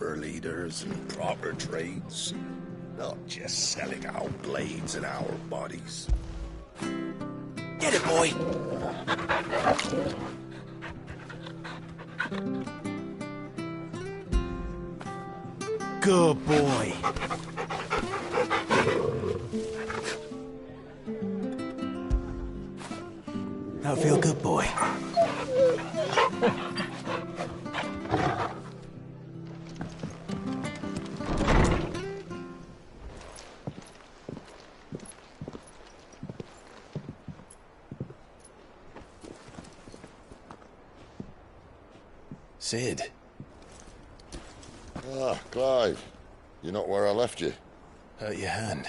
proper leaders and proper trades. Not just selling our blades and our bodies. Get it, boy! Good boy. Now feel good, boy. Sid. Ah, Clive. You're not where I left you. Hurt your hand.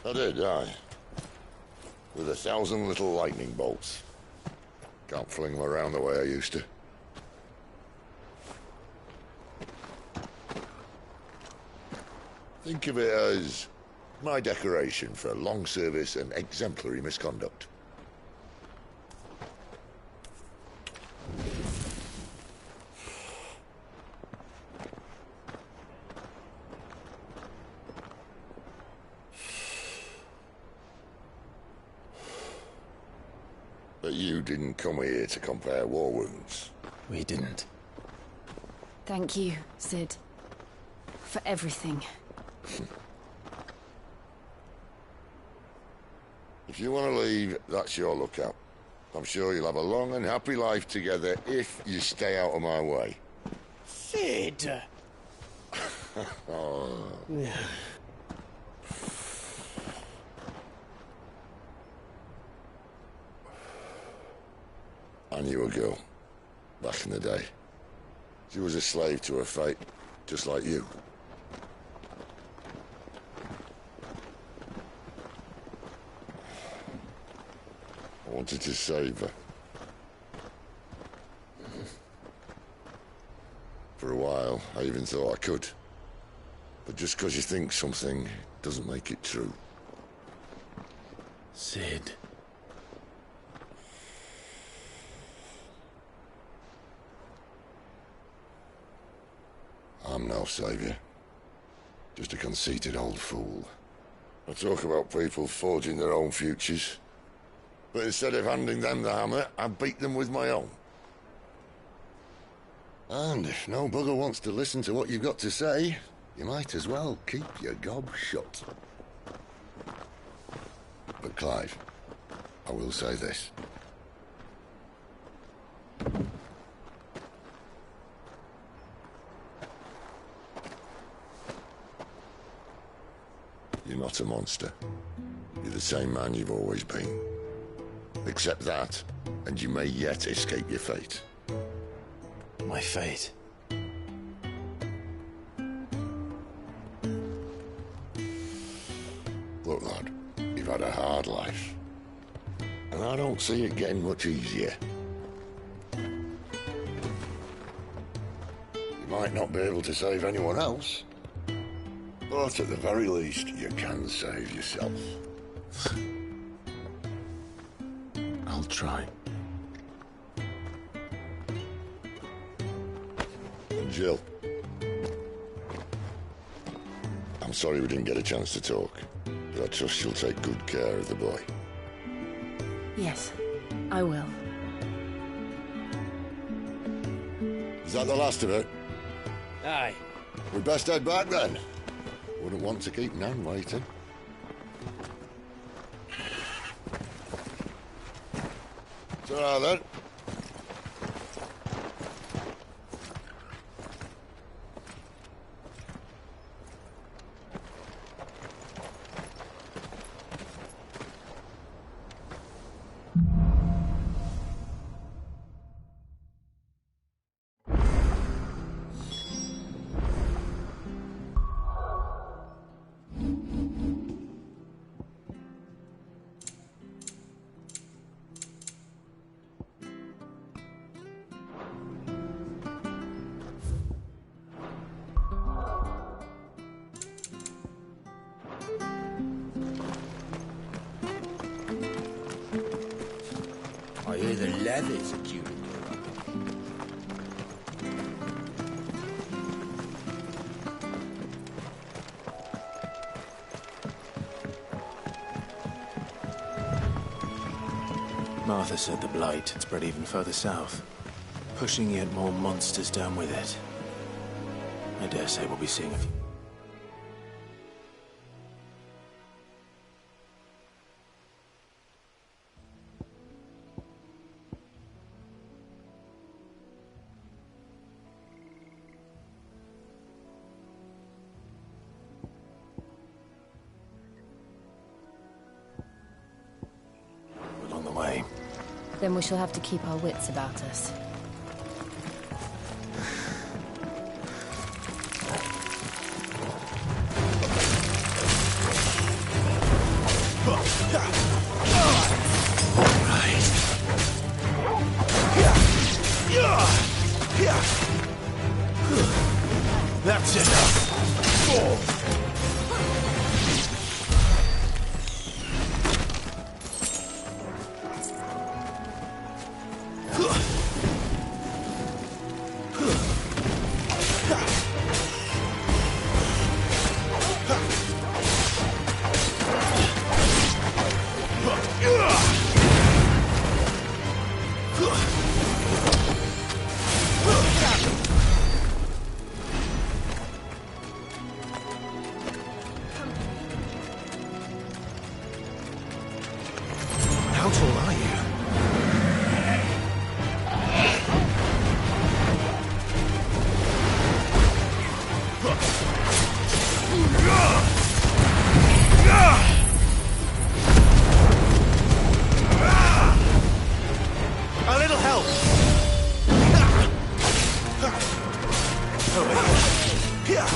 I did, aye. With 1,000 little lightning bolts. Can't fling them around the way I used to. Think of it as my decoration for long service and exemplary misconduct. But you didn't come here to compare war wounds. We didn't. Thank you, Sid. For everything. If you want to leave, that's your lookout. I'm sure you'll have a long and happy life together if you stay out of my way. Sid! Oh. I knew a girl, back in the day. She was a slave to her fate, just like you. I wanted to save her. For a while, I even thought I could. But just because you think something doesn't make it true. Sid. I'm no savior. Just a conceited old fool. I talk about people forging their own futures. But instead of handing them the hammer, I beat them with my own. And if no bugger wants to listen to what you've got to say, you might as well keep your gob shut. But Clive, I will say this. You're not a monster. You're the same man you've always been. Accept that, and you may yet escape your fate. My fate. Look, lad, you've had a hard life. And I don't see it getting much easier. You might not be able to save anyone else, but at the very least, you can save yourself. I'll try. And Jill, I'm sorry we didn't get a chance to talk, but I trust she'll take good care of the boy. Yes, I will. Is that the last of it? Aye. We best head back then. Wouldn't want to keep Nan waiting. Ta-ra then. I hear the leather's a cutie. Martha said the Blight had spread even further south, pushing yet more monsters down with it. I dare say we'll be seeing a few. Along the way. Then we shall have to keep our wits about us. That's enough. How tall are you? A little help! Over here.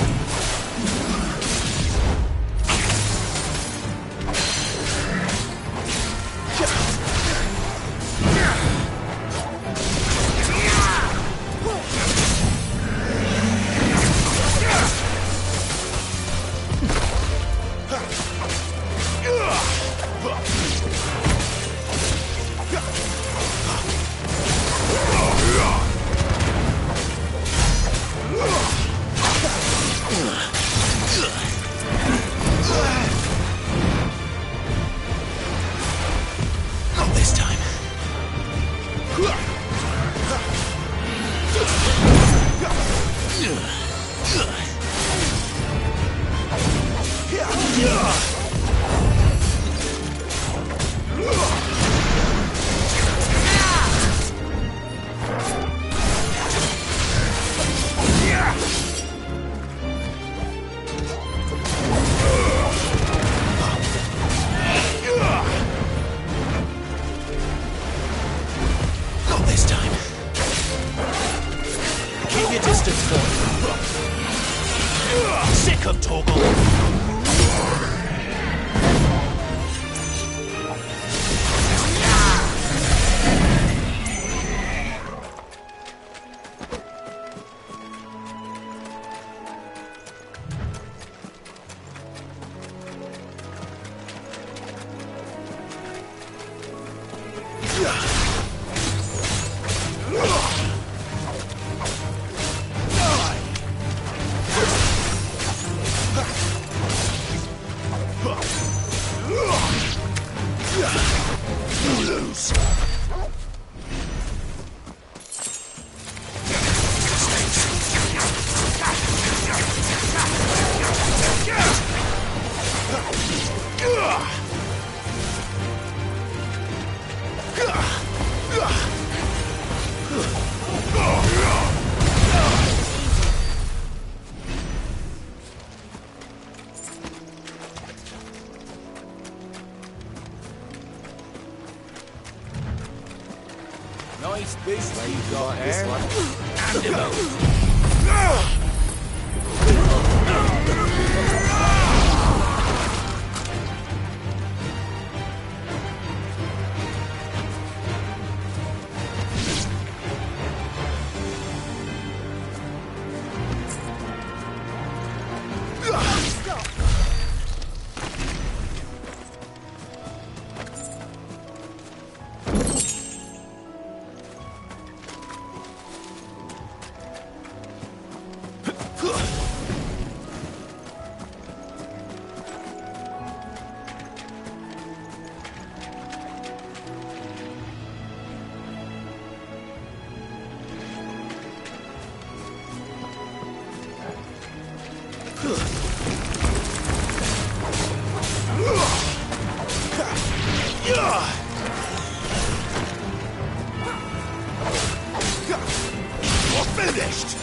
Not this time. Not this time. Keep your distance, boy. Sick of Torgal. You lose. Nice business you got here. You're finished!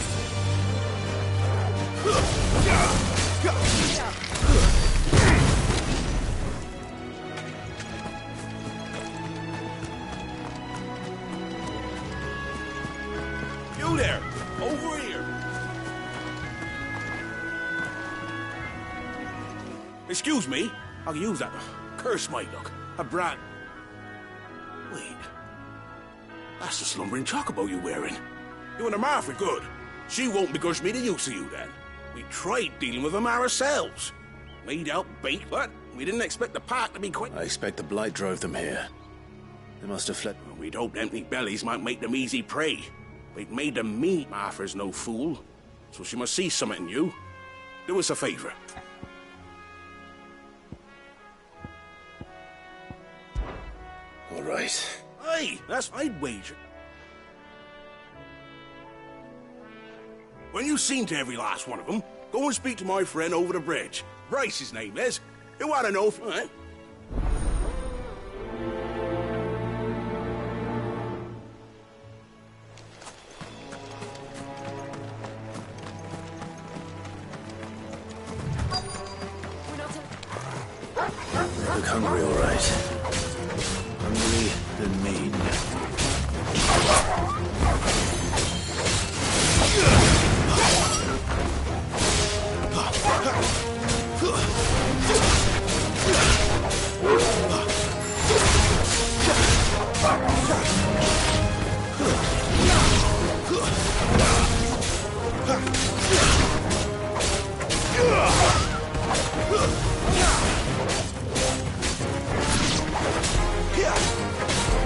You there! Over here! Excuse me, I can use that. Curse my luck. A brand. Wait. That's the slumbering chocobo you're wearing. You and Amara for good. She won't begrudge me the use of you then. We tried dealing with them ourselves. Made out bait, but we didn't expect the pack to be quite... I expect the Blight drove them here. They must have fled. Well, we'd hoped empty bellies might make them easy prey. But it made them meat. Martha's no fool. So she must see something in you. Do us a favor. All right. Hey, that's I'd wager. When you've seen to every last one of them, go and speak to my friend over the bridge. Bryce, his name is. He'll want to know if... They look hungry, all right. Hungry and mean.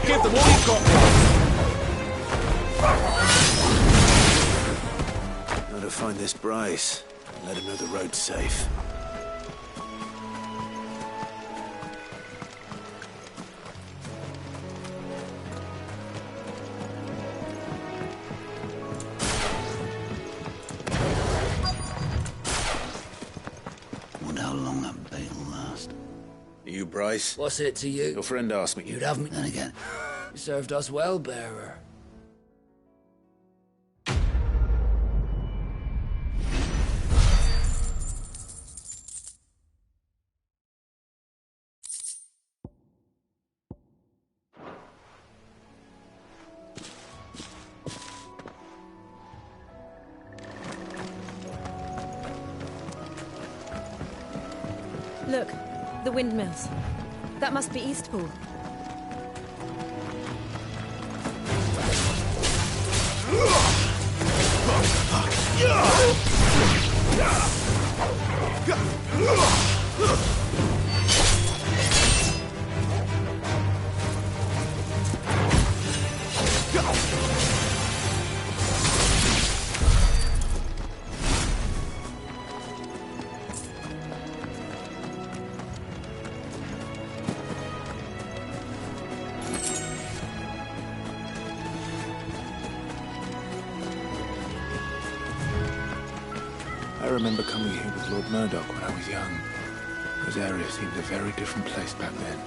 Give them all you've got. Now to find this Bryce and let him know the road's safe. Wonder how long that bait will last. You, Bryce? What's it to you? Your friend asked me. You'd have me then again. You served us well, bearer. Look, the windmills. That must be Eastpool. I remember coming here with Lord Murdoch when I was young. This area seemed a very different place back then.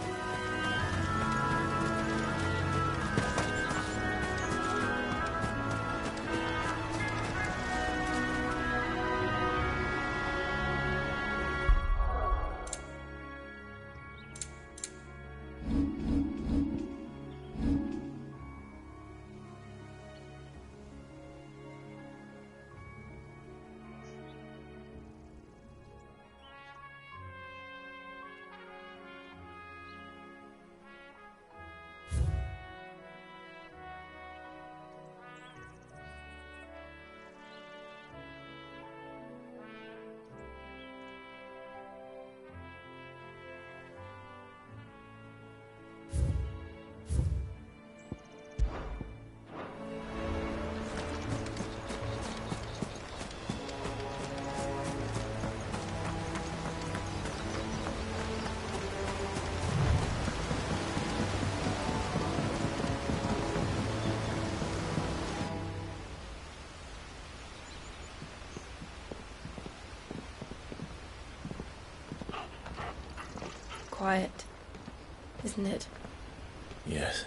quiet, isn't it? Yes.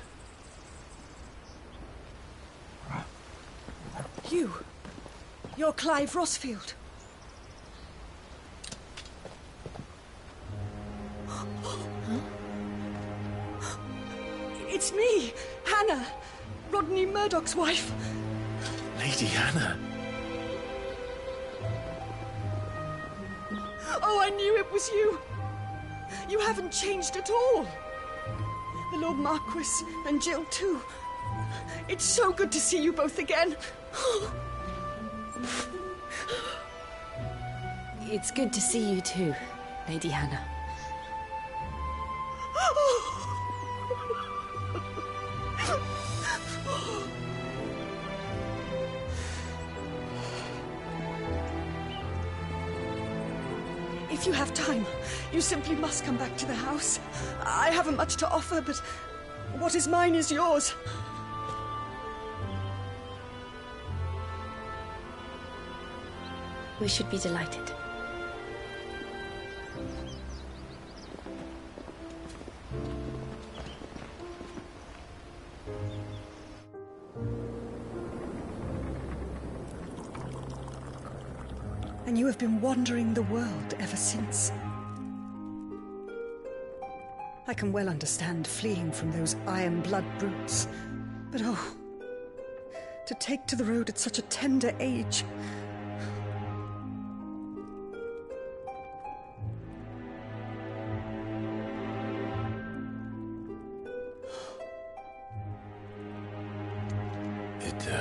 You're Clive Rossfield. It's me, Hannah, Rodney Murdoch's wife. Lady Hannah. Oh, I knew it was you. You haven't changed at all. The Lord Marquis and Jill too. It's so good to see you both again. It's good to see you too, Lady Hannah. If you have time, you simply must come back to the house. I haven't much to offer, but what is mine is yours. We should be delighted. And you have been wandering the world ever since. I can well understand fleeing from those iron blood brutes. But oh, to take to the road at such a tender age. It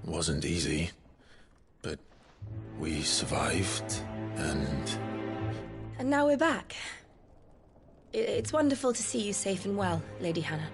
wasn't easy, but we survived, and... And now we're back. It's wonderful to see you safe and well, Lady Hannah.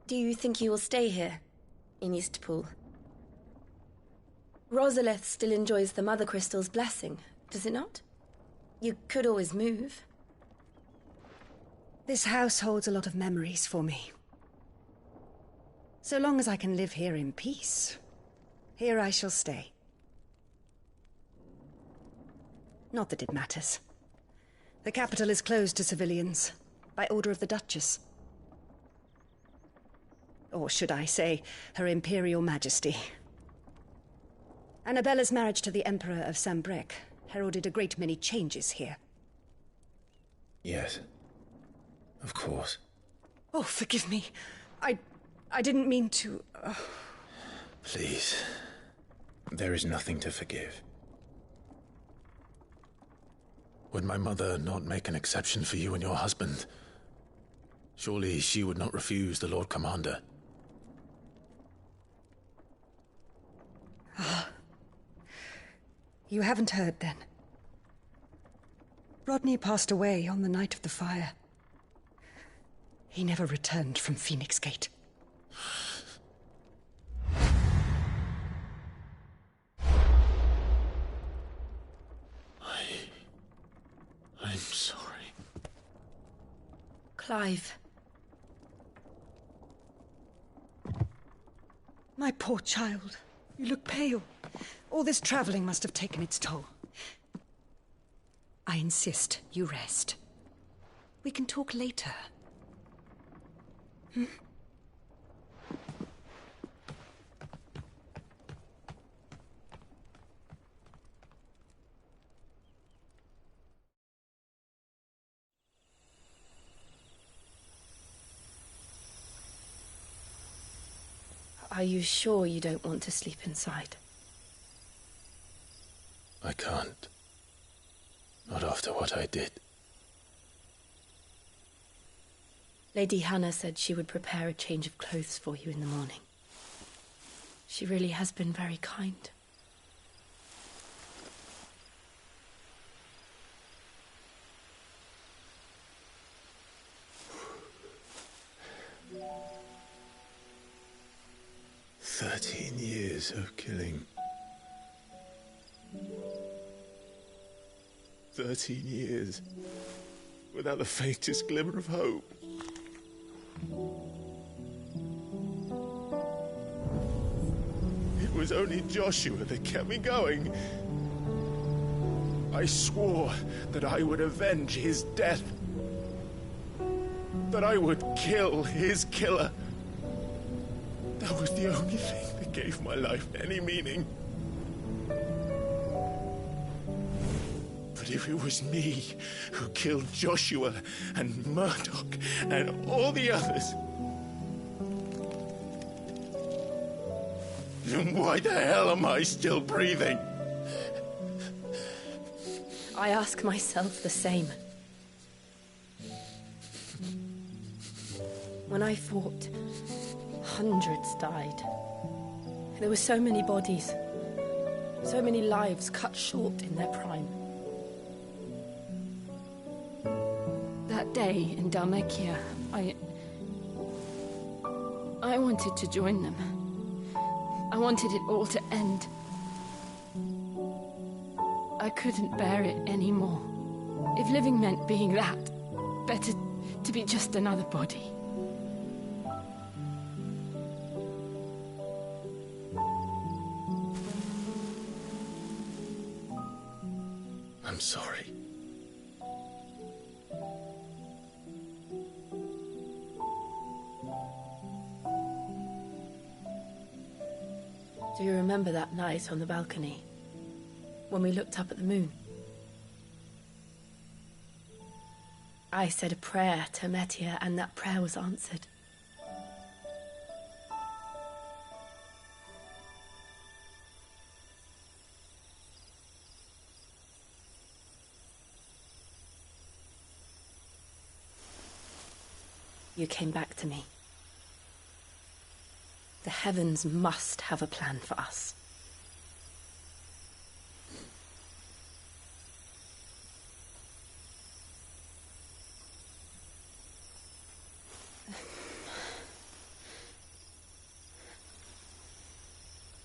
Do you think you will stay here, in Eastpool? Rosalith still enjoys the Mother Crystal's blessing, does it not? You could always move. This house holds a lot of memories for me. So long as I can live here in peace, here I shall stay. Not that it matters. The capital is closed to civilians, by order of the Duchess. Or should I say, Her Imperial Majesty. Annabella's marriage to the Emperor of Sambrec heralded a great many changes here. Yes. Of course. Oh, forgive me. I didn't mean to... Please. There is nothing to forgive. Would my mother not make an exception for you and your husband? Surely she would not refuse the Lord Commander. You haven't heard, then. Rodney passed away on the night of the fire. He never returned from Phoenix Gate. I'm sorry. Clive. My poor child. You look pale. All this traveling must have taken its toll. I insist you rest. We can talk later. Are you sure you don't want to sleep inside? I can't. Not after what I did. Lady Hannah said she would prepare a change of clothes for you in the morning. She really has been very kind. "13 years of killing. 13 years, without the faintest glimmer of hope. It was only Joshua that kept me going. I swore that I would avenge his death. That I would kill his killer. That was the only thing that gave my life any meaning. But if it was me who killed Joshua and Murdoch and all the others, then why the hell am I still breathing? I ask myself the same. When I fought, hundreds died. There were so many bodies, so many lives cut short in their prime. That day in Dalmekia, I wanted to join them. I wanted it all to end. I couldn't bear it anymore. If living meant being that, better to be just another body. I'm sorry. Do you remember that night on the balcony, when we looked up at the moon? I said a prayer to Metia, and that prayer was answered. You came back to me. The heavens must have a plan for us.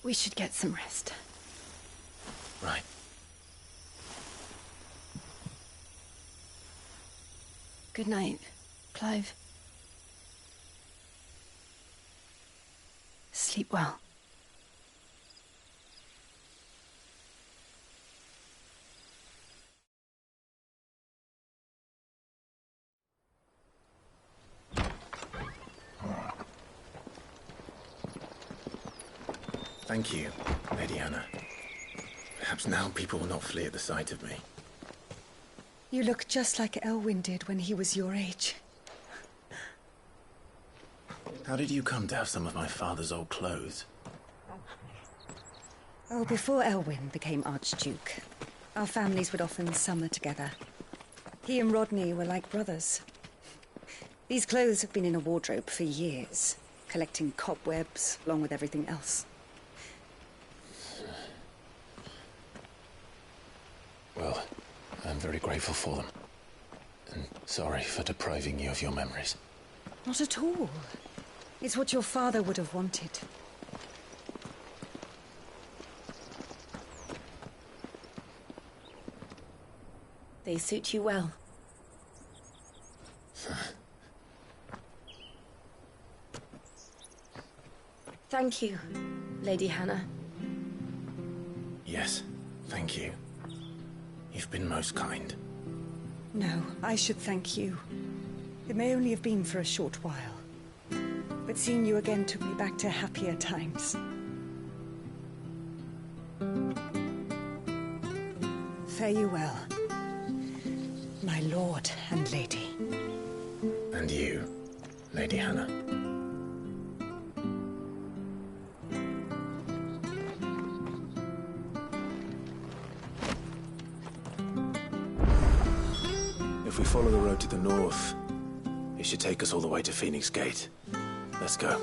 We should get some rest. Right. Good night, Clive. Sleep well. Thank you, Lady Hannah. Perhaps now people will not flee at the sight of me. You look just like Elwyn did when he was your age. How did you come to have some of my father's old clothes? Oh, before Elwyn became Archduke, our families would often summer together. He and Rodney were like brothers. These clothes have been in a wardrobe for years, collecting cobwebs along with everything else. Well, I'm very grateful for them. And sorry for depriving you of your memories. Not at all. It's what your father would have wanted. They suit you well. Thank you, Lady Hannah. Yes, thank you. You've been most kind. No, I should thank you. It may only have been for a short while. But seeing you again took me back to happier times. Fare you well, my lord and lady. And you, Lady Hannah. If we follow the road to the north, it should take us all the way to Phoenix Gate. Let's go.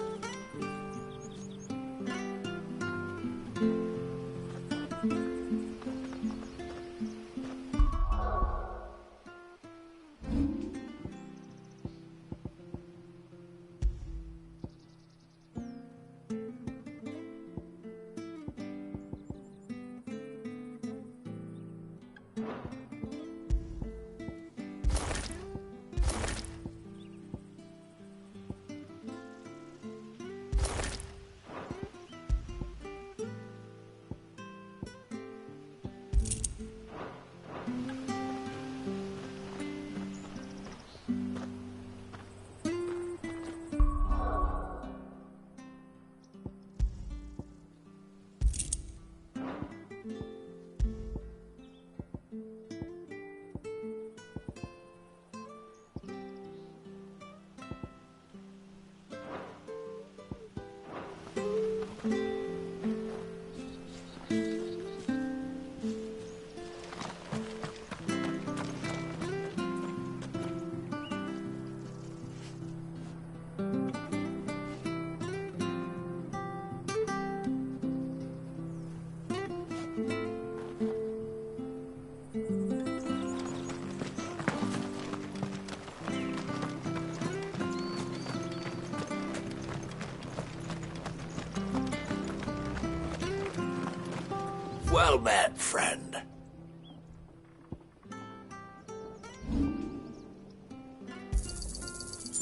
Well met, friend.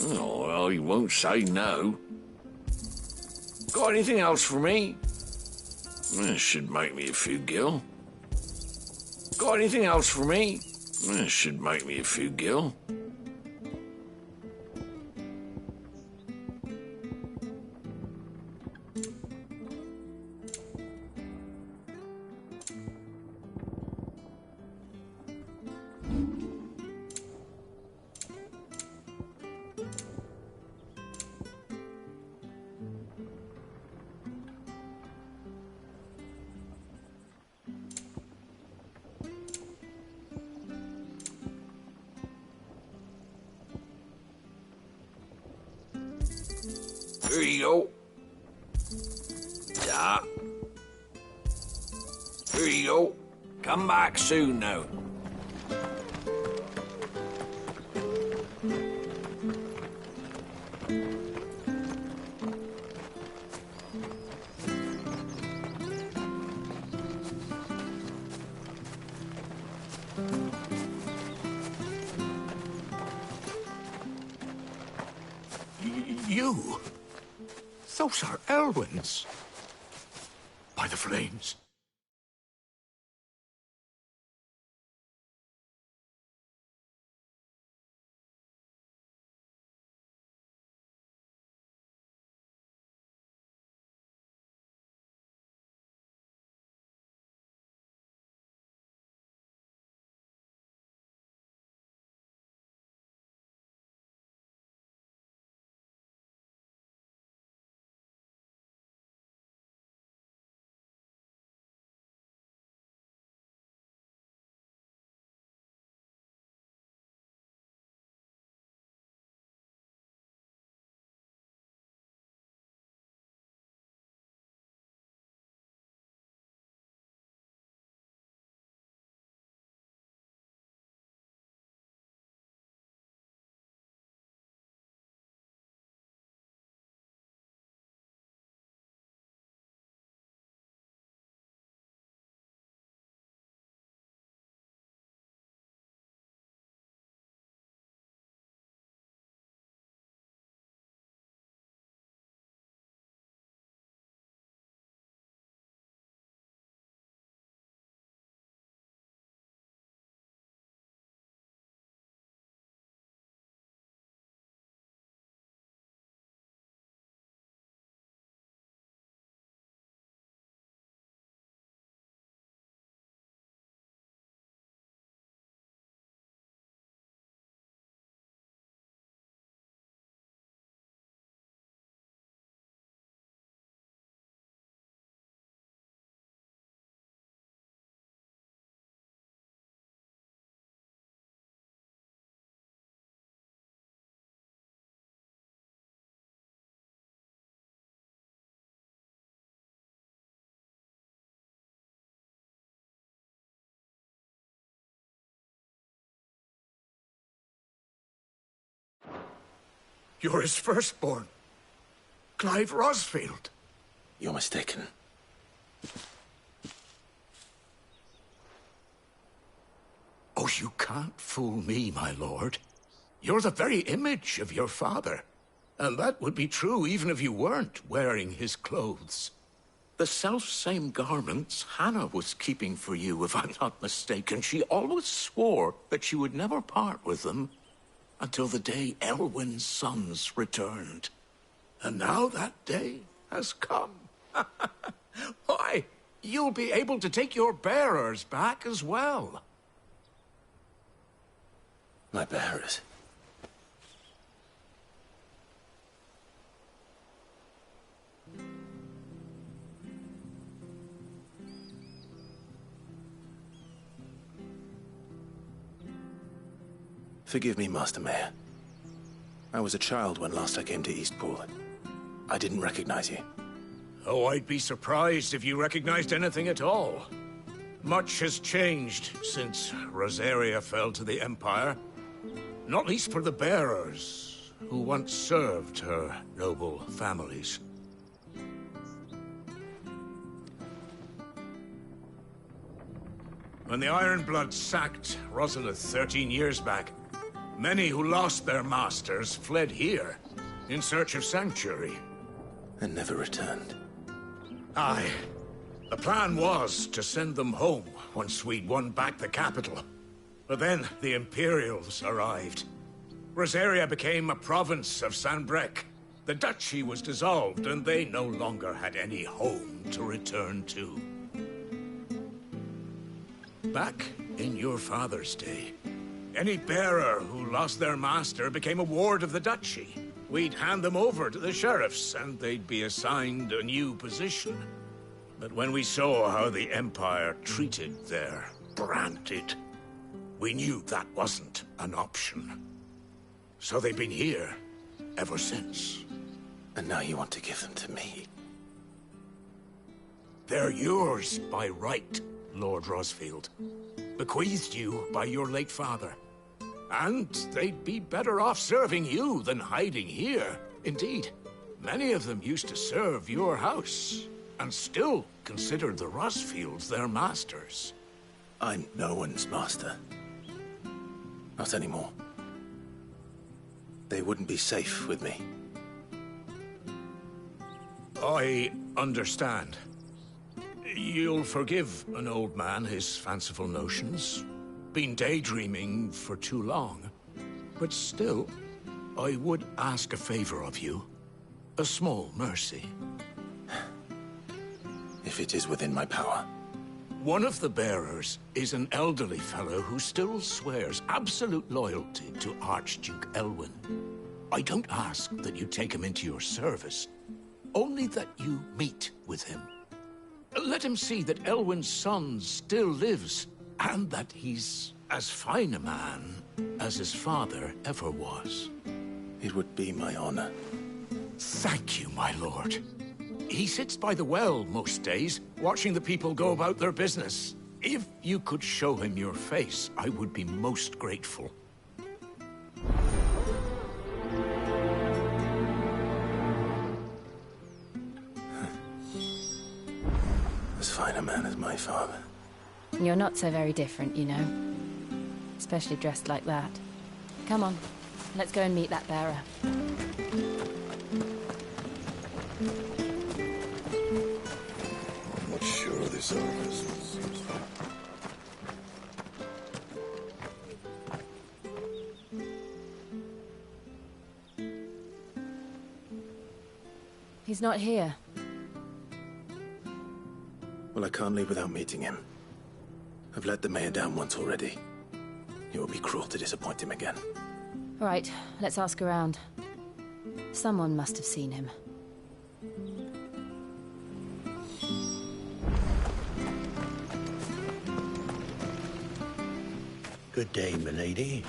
Oh, well, he won't say no. Got anything else for me? This should make me a few gil. Got anything else for me? This should make me a few gil. Here you go. Yeah. Here you go. Come back soon now. You? Those are Elwyn's. By the flames. You're his firstborn. Clive Rosfield. You're mistaken. Oh, you can't fool me, my lord. You're the very image of your father. And that would be true even if you weren't wearing his clothes. The self-same garments Hannah was keeping for you, if I'm not mistaken. She always swore that she would never part with them until the day Elwyn's sons returned. And now that day has come. Why, you'll be able to take your bearers back as well. My bearers? Forgive me, Master Mayor. I was a child when last I came to Eastpool. I didn't recognize you. Oh, I'd be surprised if you recognized anything at all. Much has changed since Rosaria fell to the Empire. Not least for the bearers, who once served her noble families. When the Ironbloods sacked Rosalith 13 years back, many who lost their masters fled here in search of sanctuary. And never returned. Aye. The plan was to send them home once we'd won back the capital. But then the Imperials arrived. Rosaria became a province of Sanbreque. The duchy was dissolved, and they no longer had any home to return to. Back in your father's day, any bearer who lost their master became a ward of the duchy. We'd hand them over to the sheriffs, and they'd be assigned a new position. But when we saw how the Empire treated their branded, we knew that wasn't an option. So they've been here ever since. And now you want to give them to me? They're yours by right, Lord Rosfield. Bequeathed you by your late father. And they'd be better off serving you than hiding here. Indeed, many of them used to serve your house, and still considered the Rosfields their masters. I'm no one's master. Not anymore. They wouldn't be safe with me. I understand. You'll forgive an old man his fanciful notions. Been daydreaming for too long. But still, I would ask a favor of you. A small mercy. If it is within my power. One of the bearers is an elderly fellow who still swears absolute loyalty to Archduke Elwyn. I don't ask that you take him into your service, only that you meet with him. Let him see that Elwyn's son still lives, and that he's as fine a man as his father ever was. It would be my honor. Thank you, my lord. He sits by the well most days, watching the people go about their business. If you could show him your face, I would be most grateful. As fine a man as my father. You're not so very different, you know. Especially dressed like that. Come on, let's go and meet that bearer. I'm not sure of this orifice. He's not here. Well, I can't leave without meeting him. I've let the mayor down once already. It would be cruel to disappoint him again. All right, let's ask around. Someone must have seen him. Good day, milady.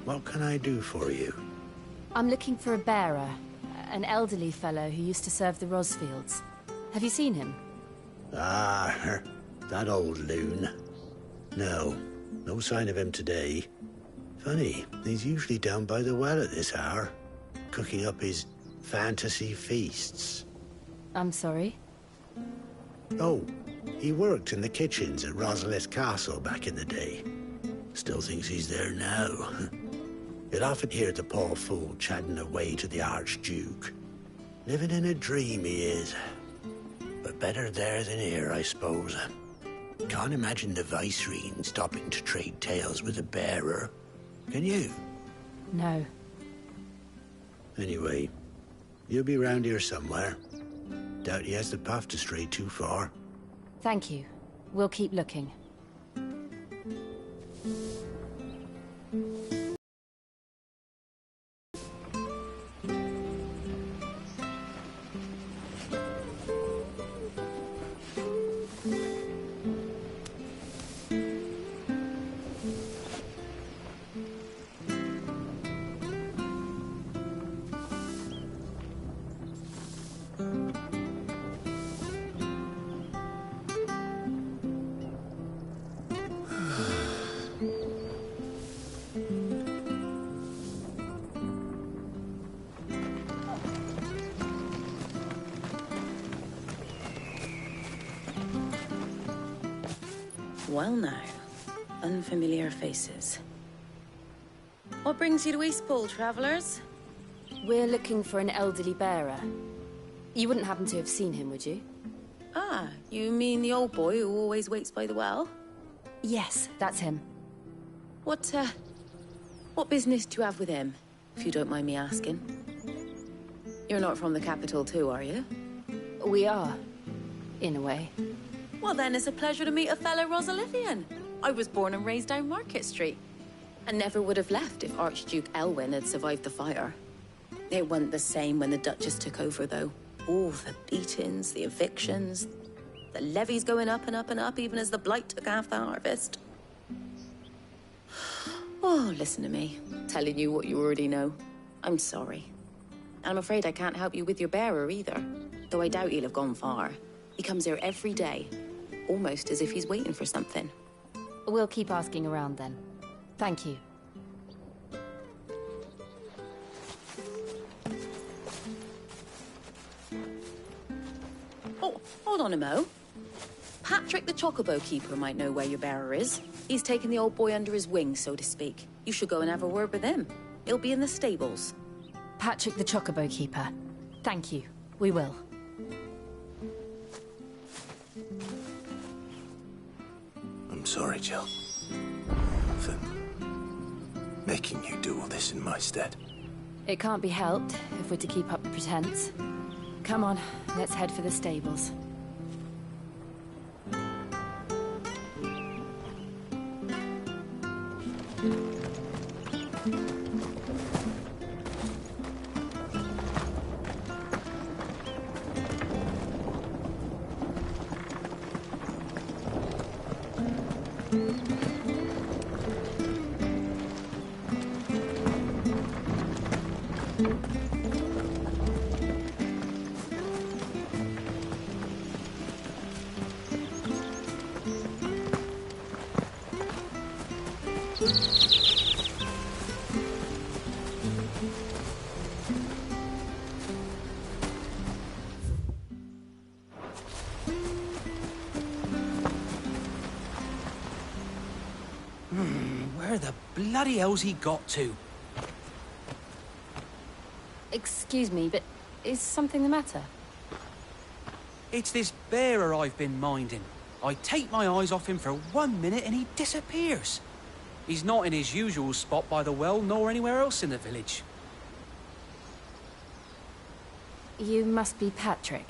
What can I do for you? I'm looking for a bearer. An elderly fellow who used to serve the Rosfields. Have you seen him? Ah, that old loon. No, no sign of him today. Funny, he's usually down by the well at this hour, cooking up his fantasy feasts. I'm sorry? Oh, he worked in the kitchens at Rosalith Castle back in the day. Still thinks he's there now. You'd often hear the poor fool chatting away to the Archduke. Living in a dream he is. But better there than here, I suppose. Can't imagine the Vicereine stopping to trade tales with a bearer. Can you? No. Anyway, you'll be round here somewhere. Doubt he has the puff to stray too far. Thank you. We'll keep looking. Well now, unfamiliar faces. What brings you to Eastpool, travellers? We're looking for an elderly bearer. You wouldn't happen to have seen him, would you? Ah, you mean the old boy who always waits by the well? Yes, that's him. What business do you have with him, if you don't mind me asking? You're not from the capital too, are you? We are, in a way. Well then, it's a pleasure to meet a fellow Rosalithian. I was born and raised down Market Street. And never would have left if Archduke Elwyn had survived the fire. It wasn't the same when the Duchess took over, though. All the beatings, the evictions, the levies going up and up and up, even as the blight took half the harvest. Oh, listen to me, telling you what you already know. I'm sorry. I'm afraid I can't help you with your bearer either, though I doubt he'll have gone far. He comes here every day, almost as if he's waiting for something. We'll keep asking around then. Thank you. Oh, hold on a mo. Patrick the Chocobo Keeper might know where your bearer is. He's taken the old boy under his wing, so to speak. You should go and have a word with him. He'll be in the stables. Patrick the Chocobo Keeper. Thank you. We will. I'm sorry, Jill. For making you do all this in my stead. It can't be helped if we're to keep up the pretense. Come on, let's head for the stables. Where the bloody hell's he got to? Excuse me, but is something the matter? It's this bearer I've been minding. I take my eyes off him for 1 minute and he disappears. He's not in his usual spot by the well, nor anywhere else in the village. You must be Patrick.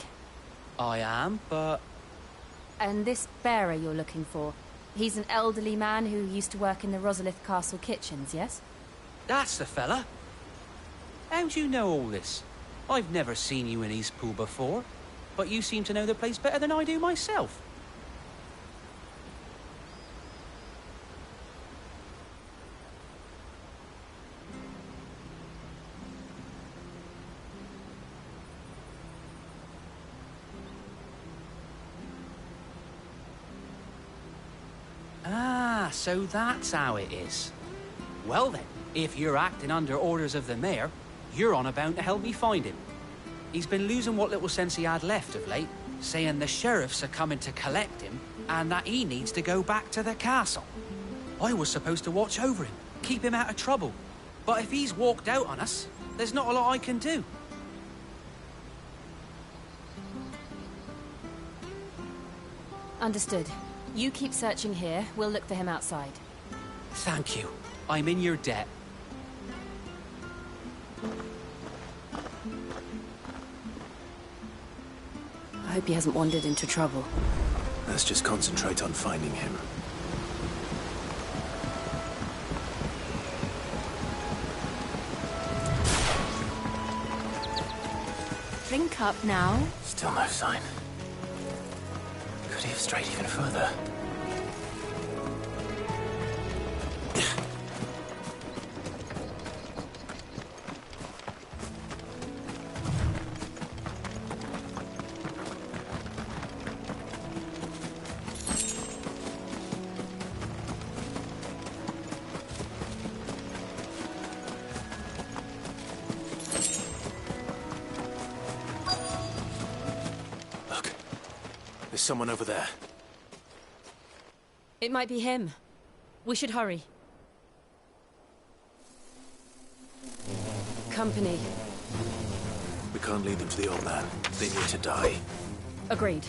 I am, but... And this bearer you're looking for, he's an elderly man who used to work in the Rosalith Castle kitchens, yes? That's the fella. How do you know all this? I've never seen you in Eastpool before, but you seem to know the place better than I do myself. Ah, so that's how it is. Well then, if you're acting under orders of the mayor, you're on about to help me find him. He's been losing what little sense he had left of late, saying the sheriffs are coming to collect him and that he needs to go back to the castle. I was supposed to watch over him, keep him out of trouble. But if he's walked out on us, there's not a lot I can do. Understood. You keep searching here, we'll look for him outside. Thank you. I'm in your debt. I hope he hasn't wandered into trouble. Let's just concentrate on finding him. Drink up now. Still no sign. Could he have strayed even further? There's someone over there. It might be him. We should hurry. Company. We can't lead them to the old man. They need to die. Agreed.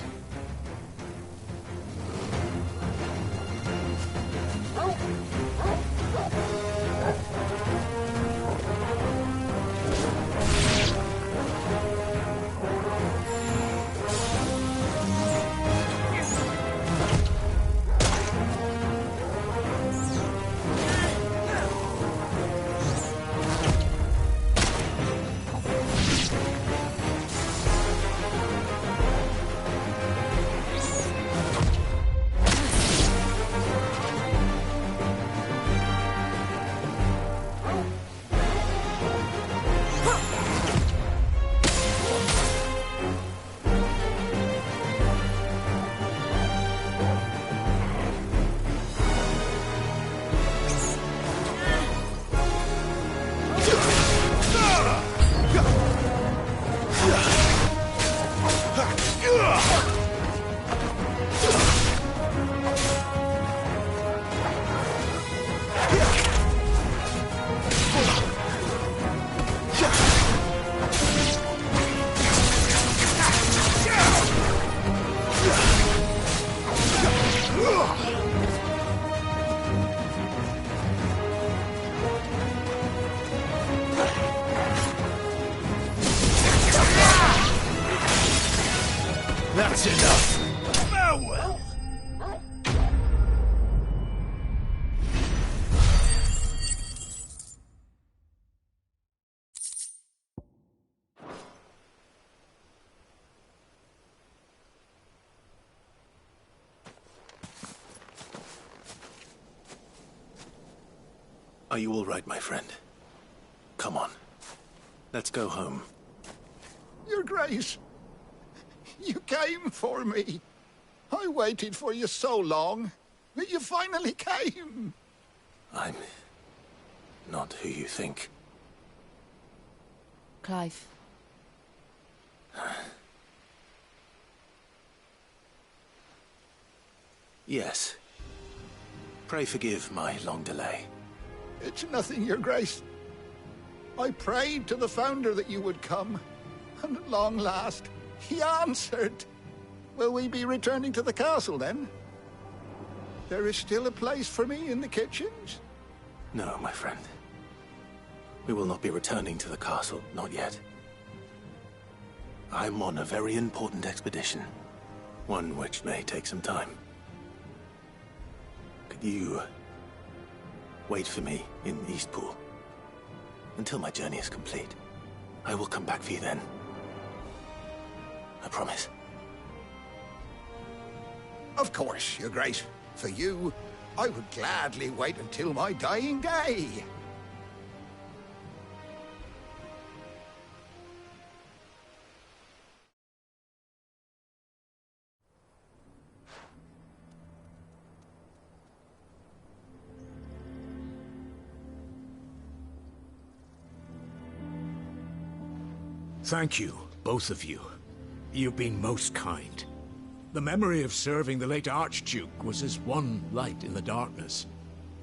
That's enough. Farewell. Are you all right, my friend? Come on. Let's go home. Your Grace, you came for me. I waited for you so long, but you finally came. I'm not who you think. Clive. Yes. Pray forgive my long delay. It's nothing, Your Grace. I prayed to the Founder that you would come, and at long last, he answered. Will we be returning to the castle, then? There is still a place for me in the kitchens? No, my friend. We will not be returning to the castle, not yet. I'm on a very important expedition. One which may take some time. Could you wait for me in Eastpool until my journey is complete? I will come back for you then. I promise. Of course, Your Grace. For you, I would gladly wait until my dying day. Thank you, both of you. You've been most kind. The memory of serving the late Archduke was as one light in the darkness,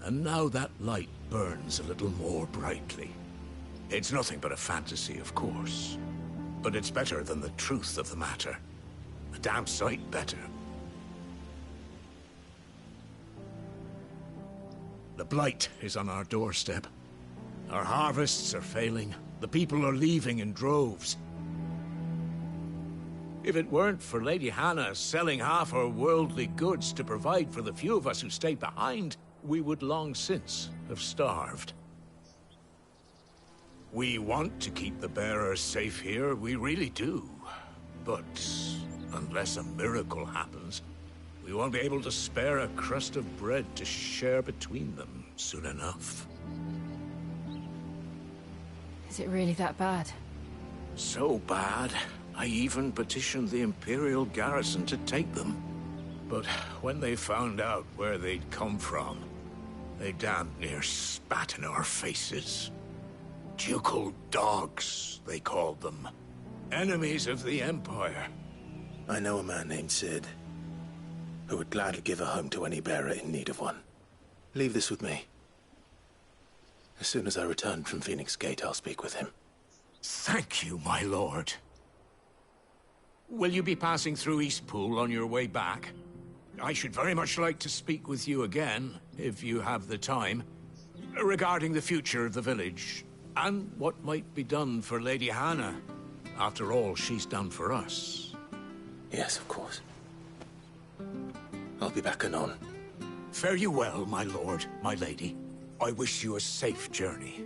and now that light burns a little more brightly. It's nothing but a fantasy, of course, but it's better than the truth of the matter. A damn sight better. The blight is on our doorstep. Our harvests are failing. The people are leaving in droves. If it weren't for Lady Hannah selling half her worldly goods to provide for the few of us who stayed behind, we would long since have starved. We want to keep the bearers safe here, we really do. But unless a miracle happens, we won't be able to spare a crust of bread to share between them soon enough. Is it really that bad? So bad, I even petitioned the Imperial garrison to take them. But when they found out where they'd come from, they damn near spat in our faces. Ducal dogs, they called them. Enemies of the Empire. I know a man named Sid. who would gladly give a home to any bearer in need of one. Leave this with me. As soon as I return from Phoenix Gate, I'll speak with him. Thank you, my lord. Will you be passing through Eastpool on your way back? I should very much like to speak with you again, if you have the time, regarding the future of the village, and what might be done for Lady Hannah. After all, she's done for us. Yes, of course. I'll be back anon. Fare you well, my lord, my lady. I wish you a safe journey.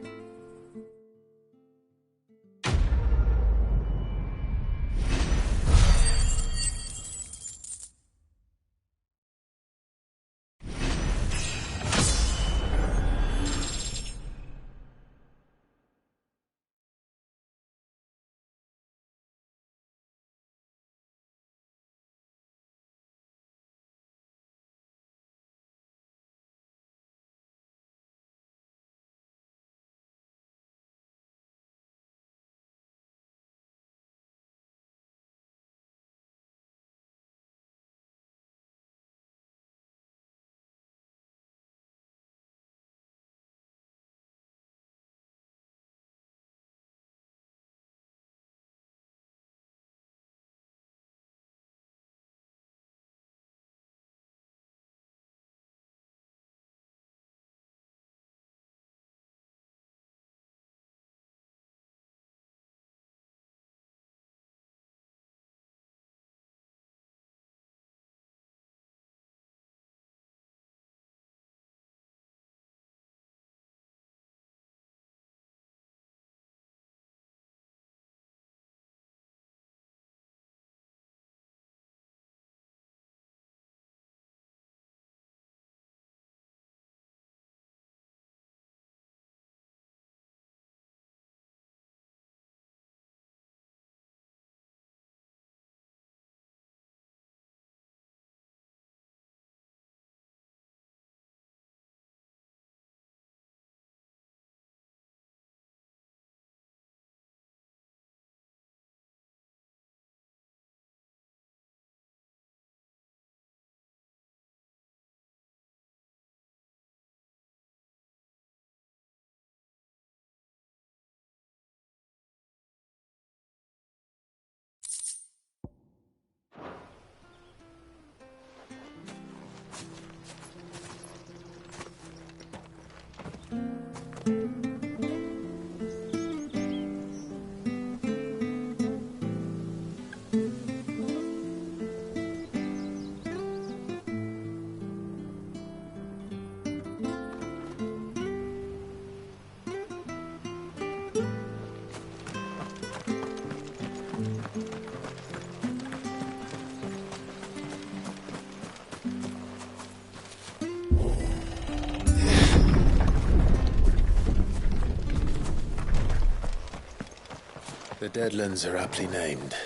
The Deadlands are aptly named.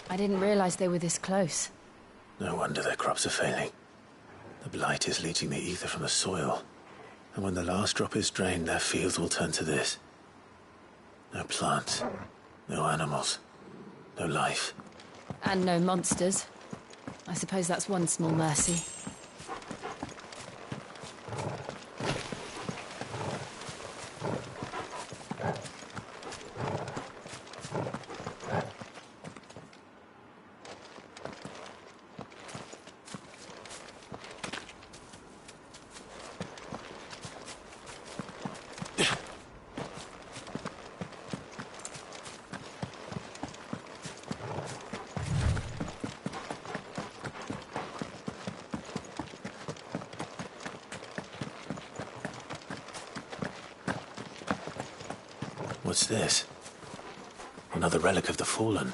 I didn't realize they were this close. No wonder their crops are failing. The blight is leaching the ether from the soil. And when the last drop is drained, their fields will turn to this. No plants, no animals, no life. And no monsters. I suppose that's one small mercy. What's this? Another relic of the Fallen.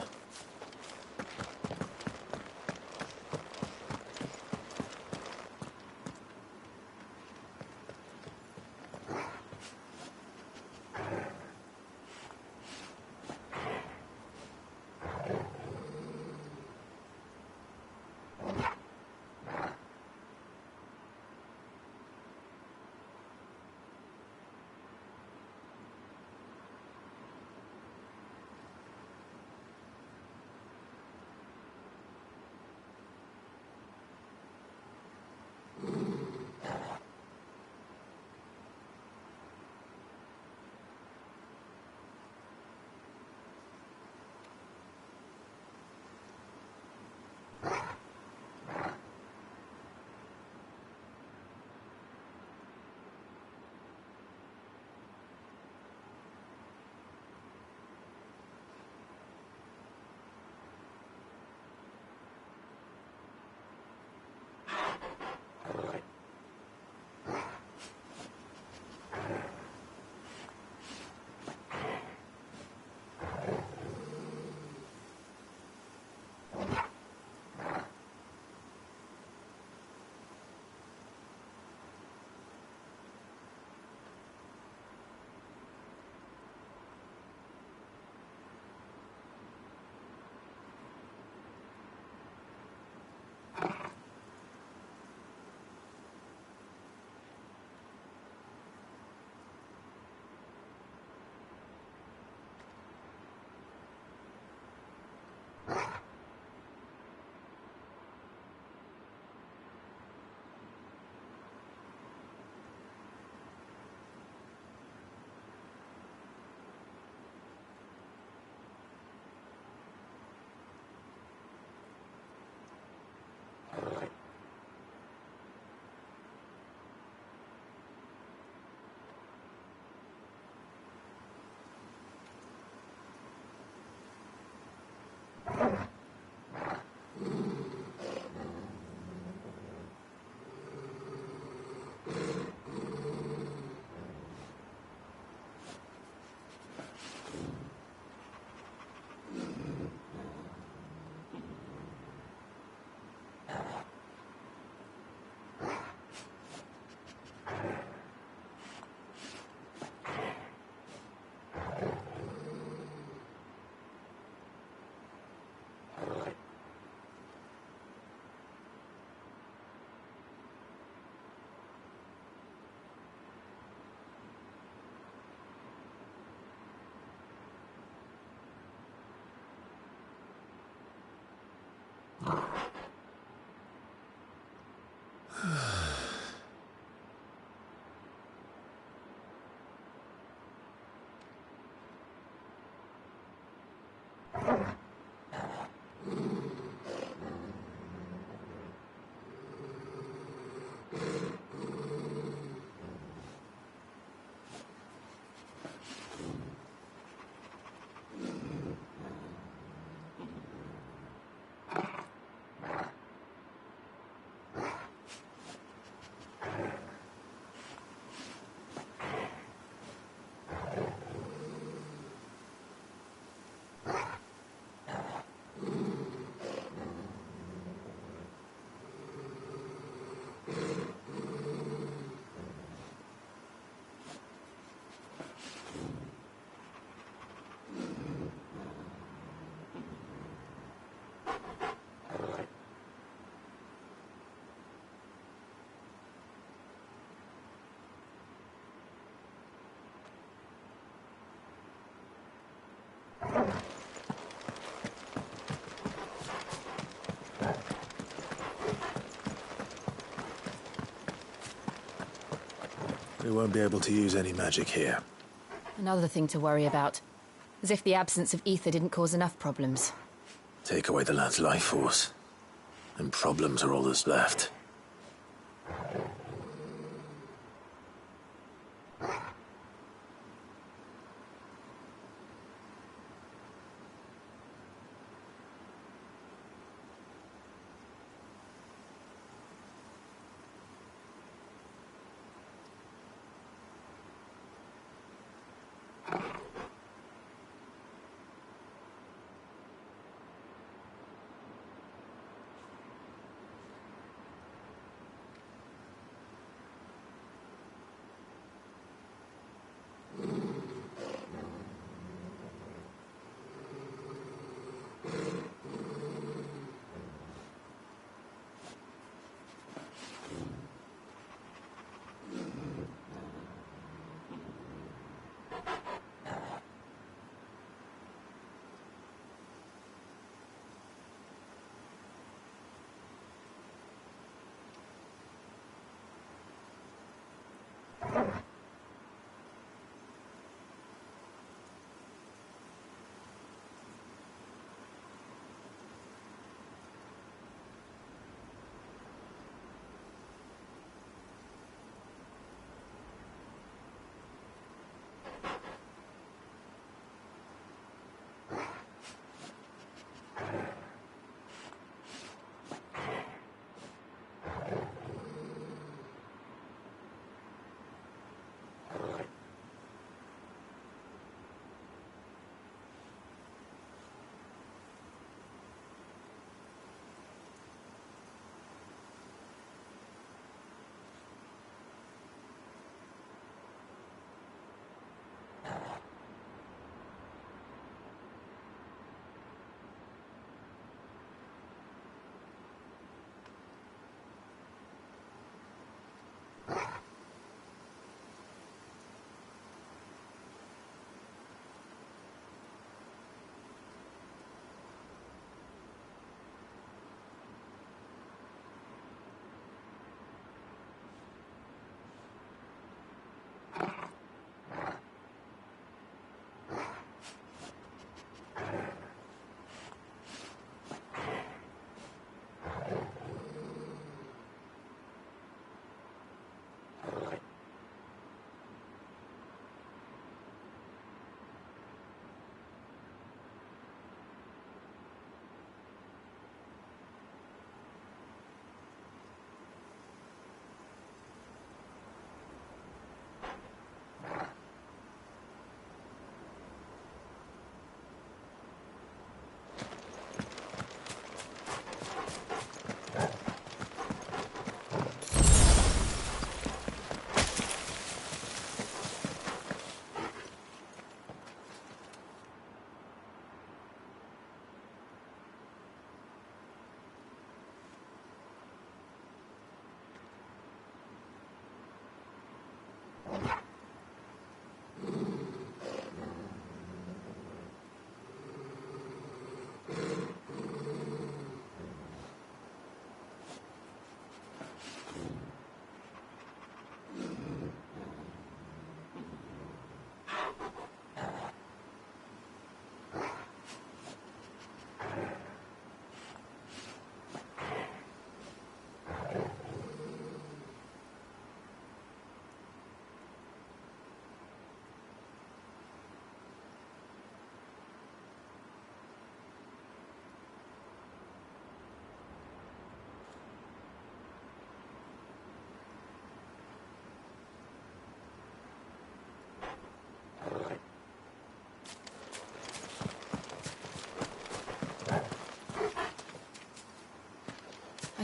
We won't be able to use any magic here. Another thing to worry about. As if the absence of ether didn't cause enough problems. Take away the lad's life force, and problems are all that's left.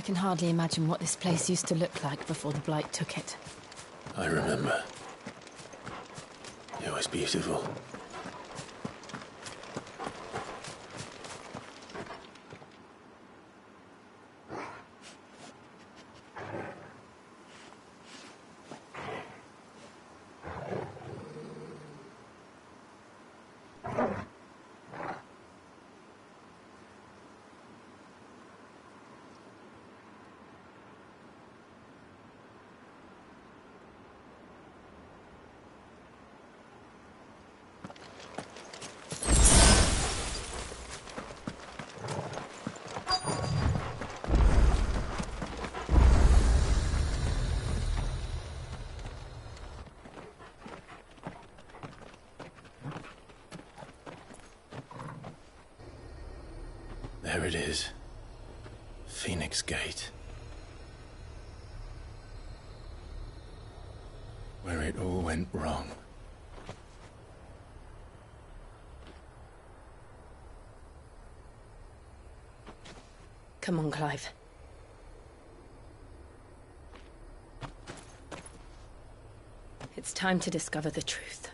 I can hardly imagine what this place used to look like before the Blight took it. I remember. It was beautiful. There it is. Phoenix Gate. Where it all went wrong. Come on, Clive. It's time to discover the truth.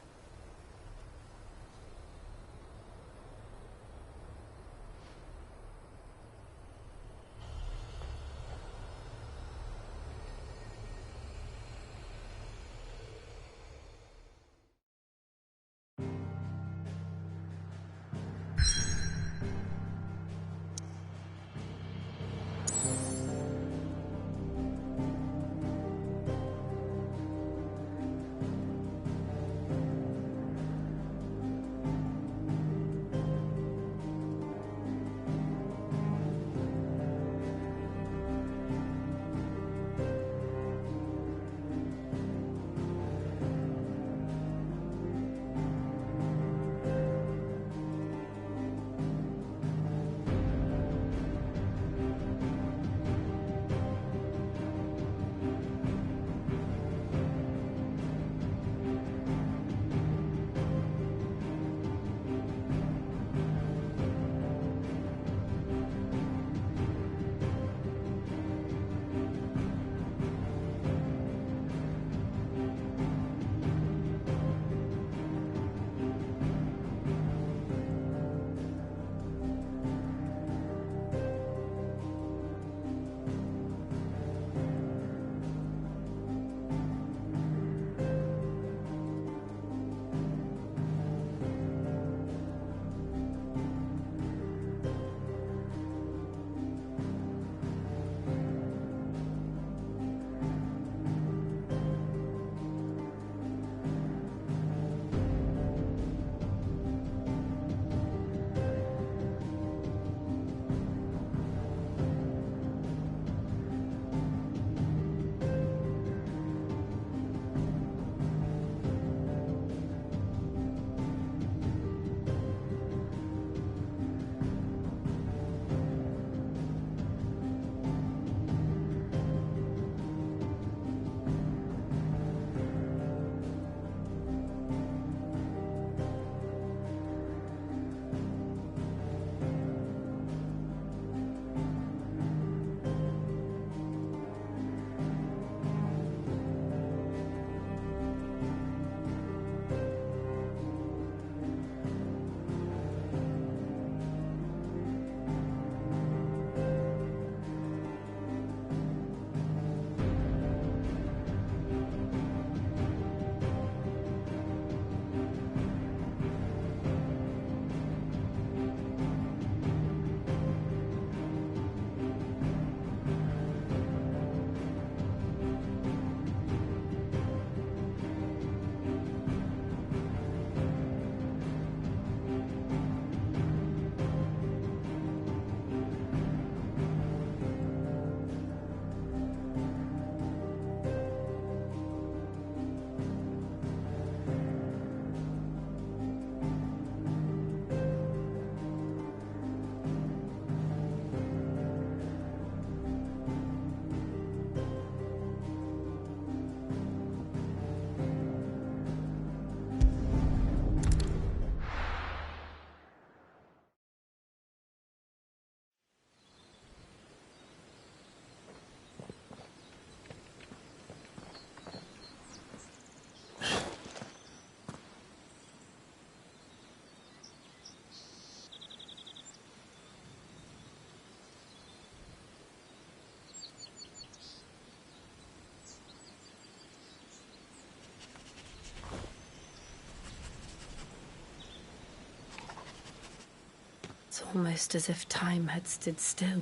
It's almost as if time had stood still.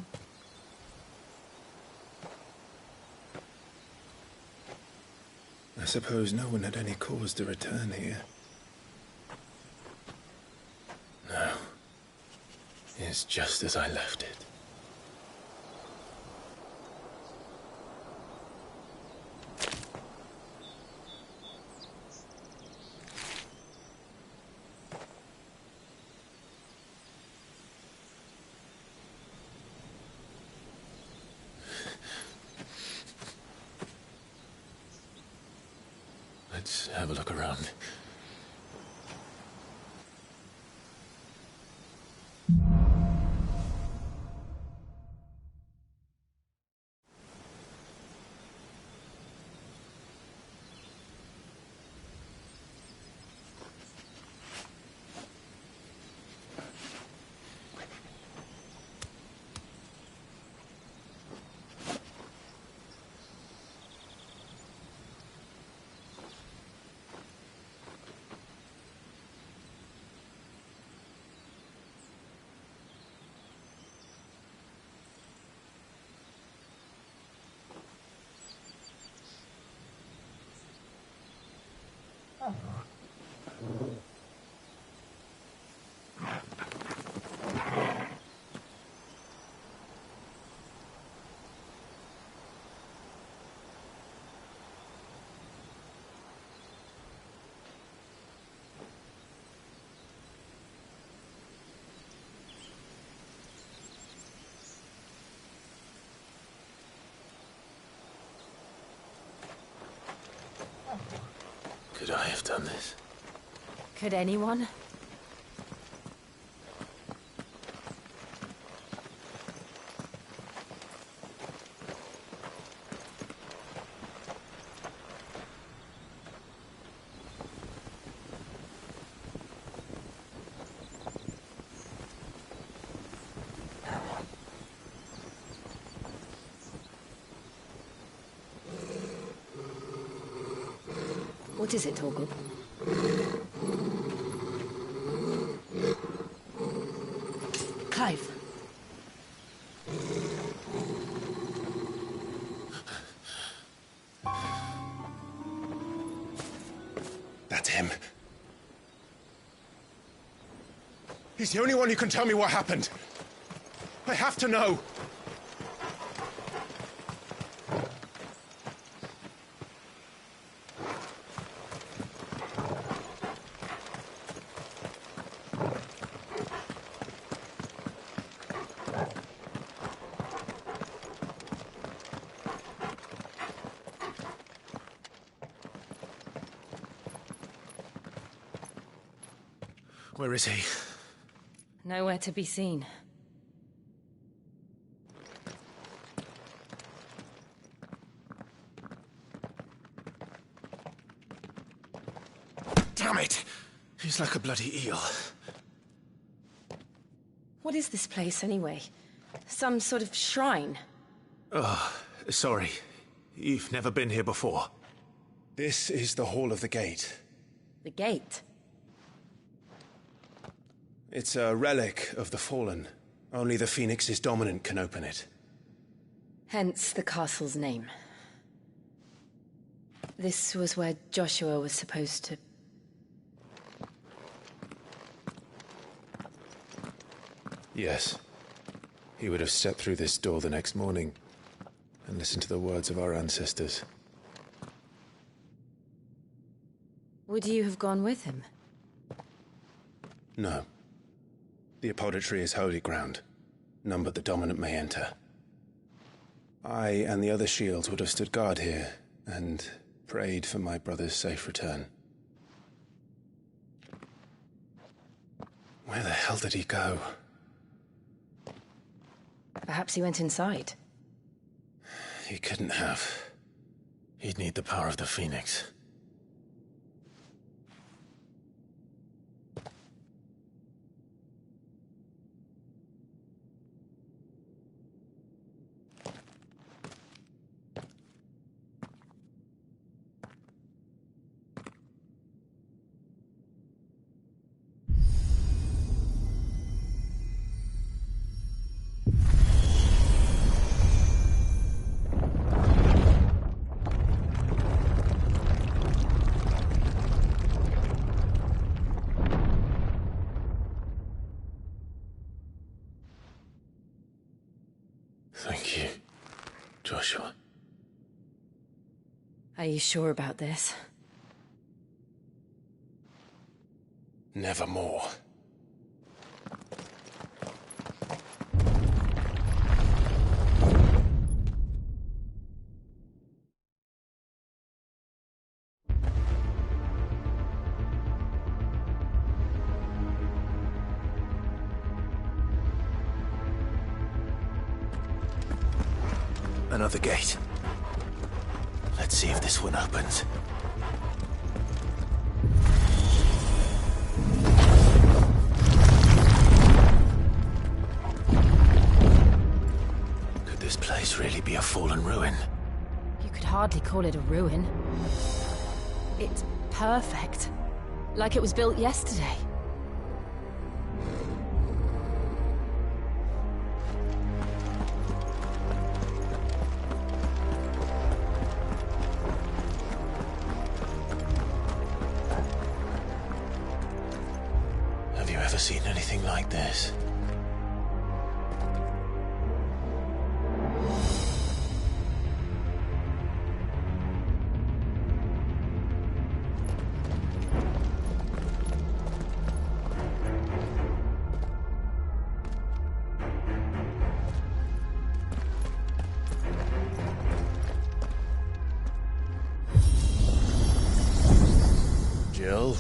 I suppose no one had any cause to return here. No. It's just as I left it. Let's have a look around. Could I have done this? Could anyone? What is it, Torgal? Clive. That's him. He's the only one who can tell me what happened. I have to know. Where is he? Nowhere to be seen. Damn it! He's like a bloody eel. What is this place, anyway? Some sort of shrine? Oh, sorry. You've never been here before. This is the Hall of the Gate. The gate? It's a relic of the Fallen. Only the Phoenix's dominant can open it. Hence the castle's name. This was where Joshua was supposed to... Yes. He would have stepped through this door the next morning and listened to the words of our ancestors. Would you have gone with him? No. The apodatory is holy ground. None but the dominant may enter. I and the other shields would have stood guard here and prayed for my brother's safe return. Where the hell did he go? Perhaps he went inside. He couldn't have. He'd need the power of the Phoenix. Joshua. Are you sure about this? Nevermore. Another gate. Let's see if this one opens. Could this place really be a fallen ruin? You could hardly call it a ruin. It's perfect. Like it was built yesterday. Have you ever seen anything like this? Jill?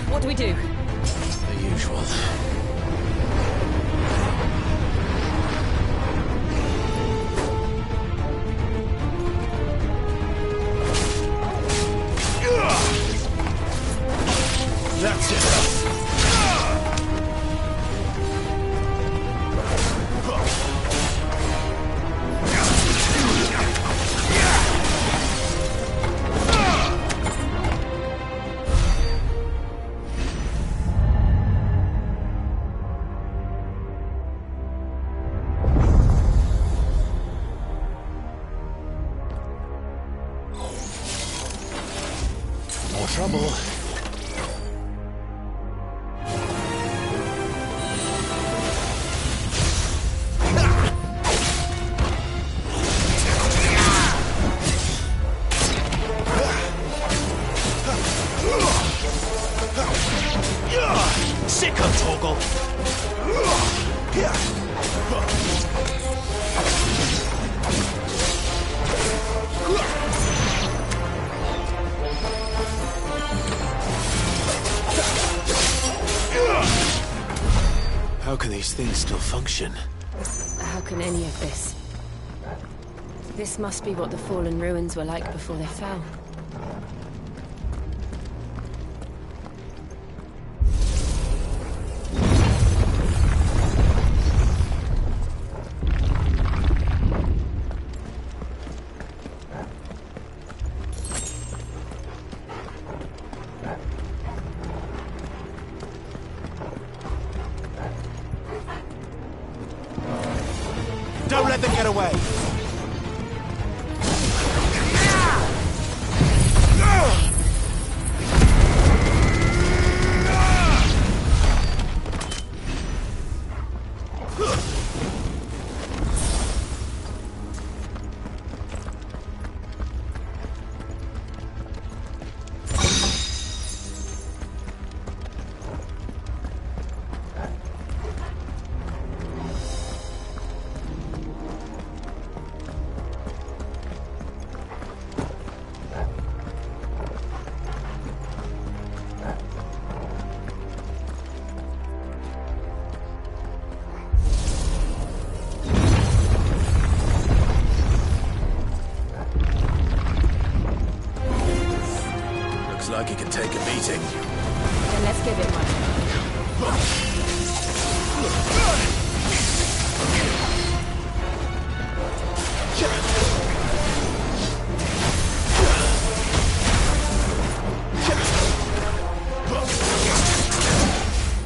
What do we do? The usual. That's it. More trouble. Sicko toggle. How can these things still function? How can any of this? This must be what the fallen ruins were like before they fell. Don't let them get away! Like it can take a beating. Then let's give it one.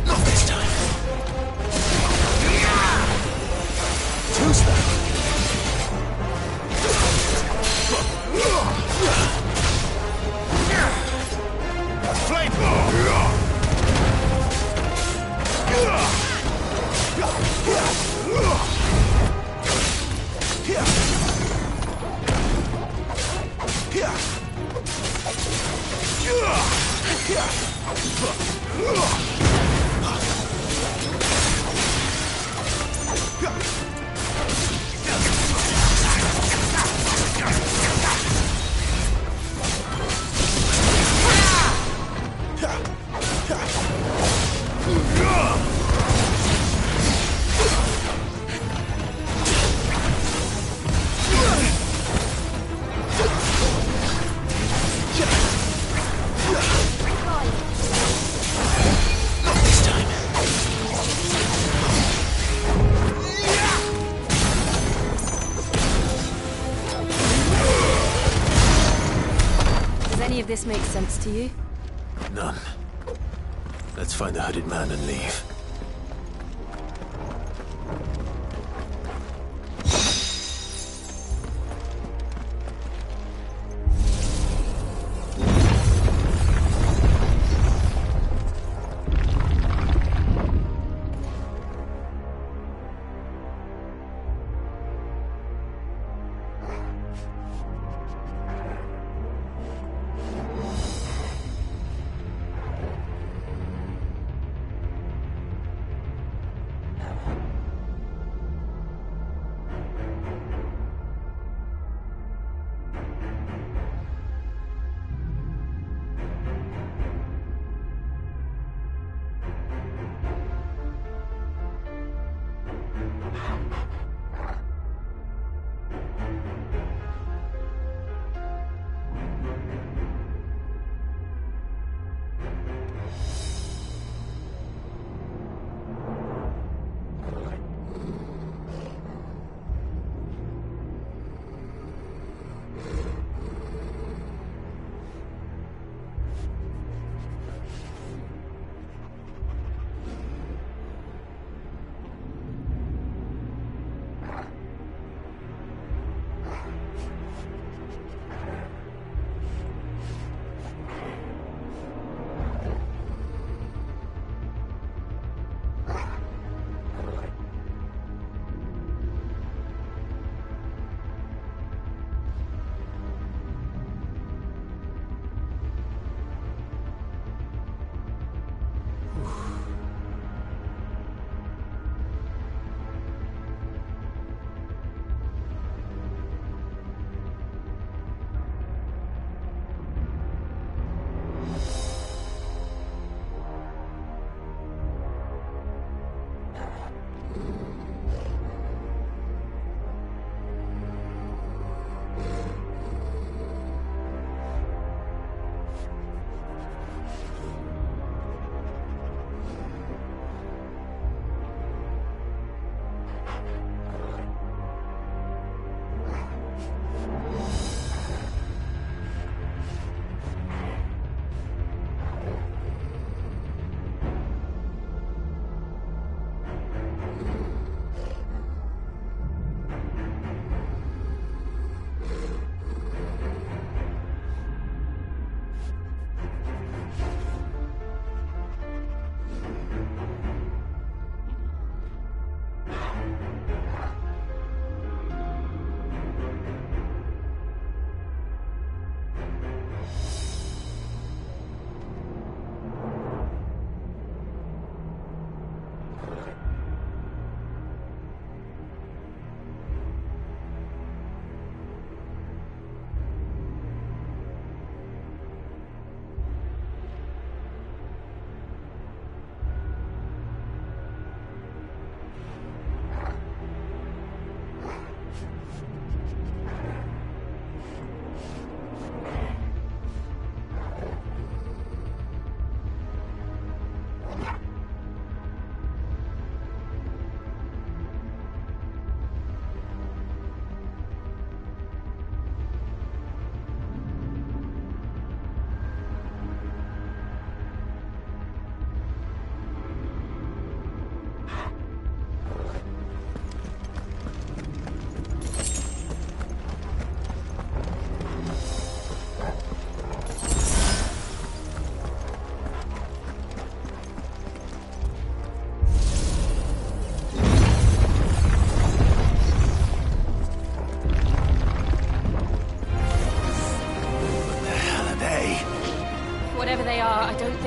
Not this time. of this makes sense to you? None. Let's find the hooded man and leave.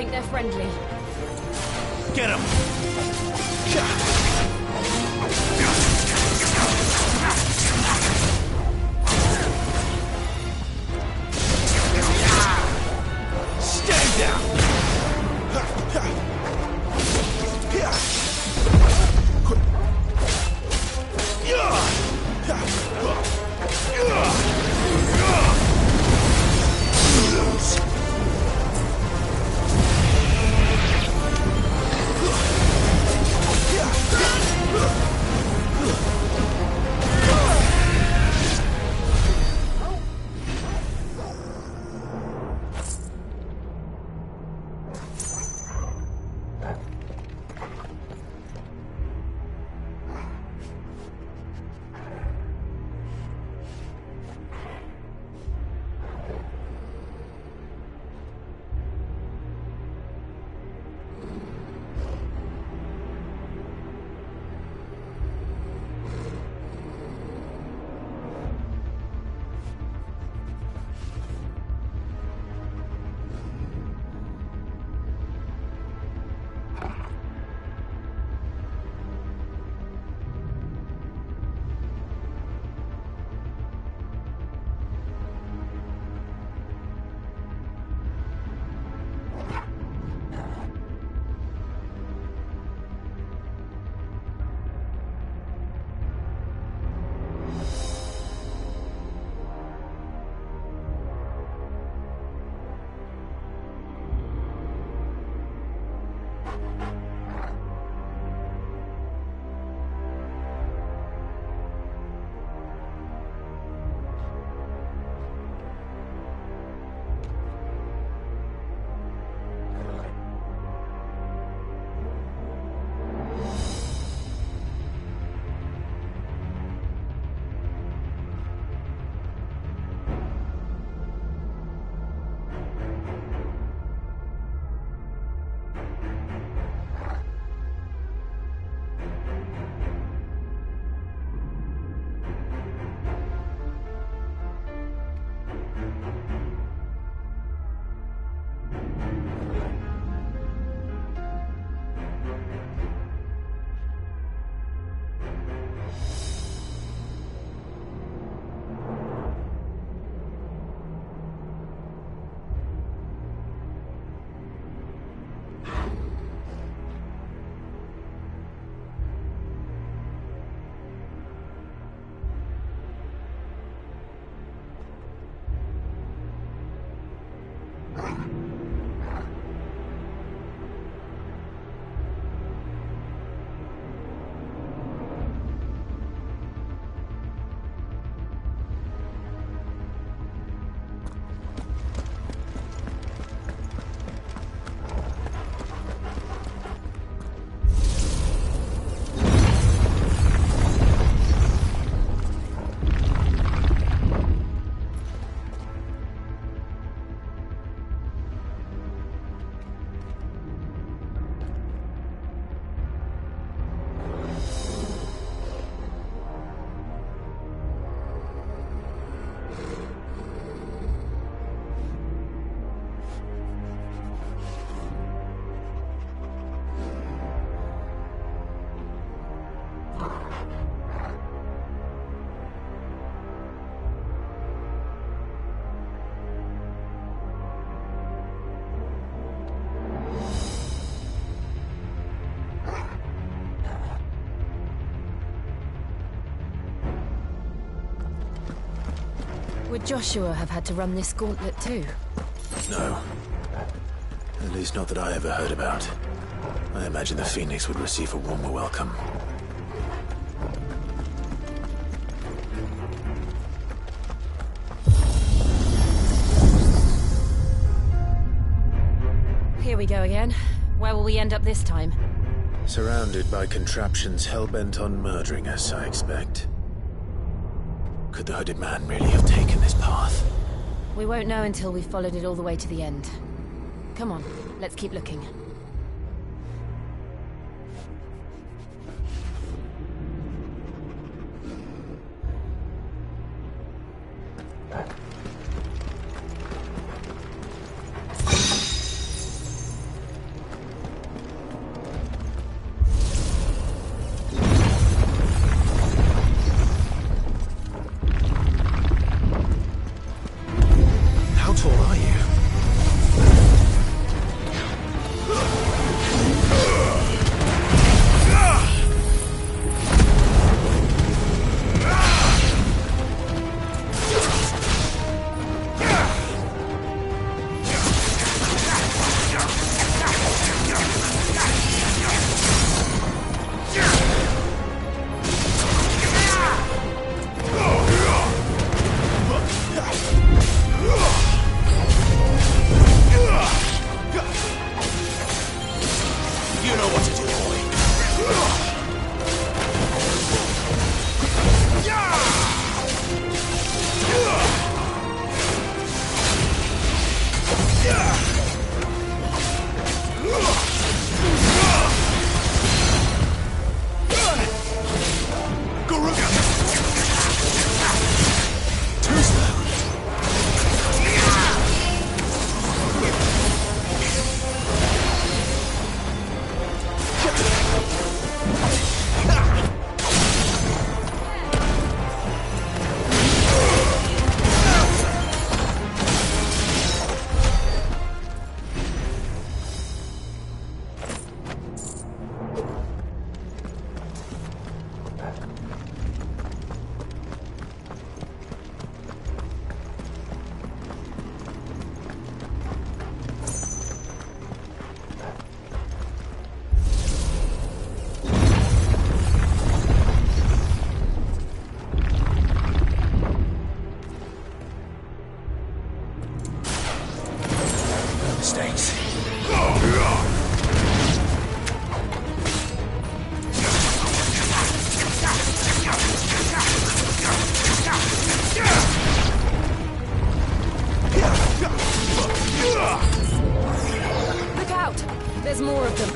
think they're friendly. Get him! Stay down! Would Joshua have had to run this gauntlet too? No. At least not that I ever heard about. I imagine the Phoenix would receive a warmer welcome. Here we go again. Where will we end up this time? Surrounded by contraptions hell-bent on murdering us, I expect. Could the hooded man really have taken this path? We won't know until we've followed it all the way to the end. Come on, let's keep looking. How tall are you? You know what to do, boy. Mistakes. Look out! There's more of them.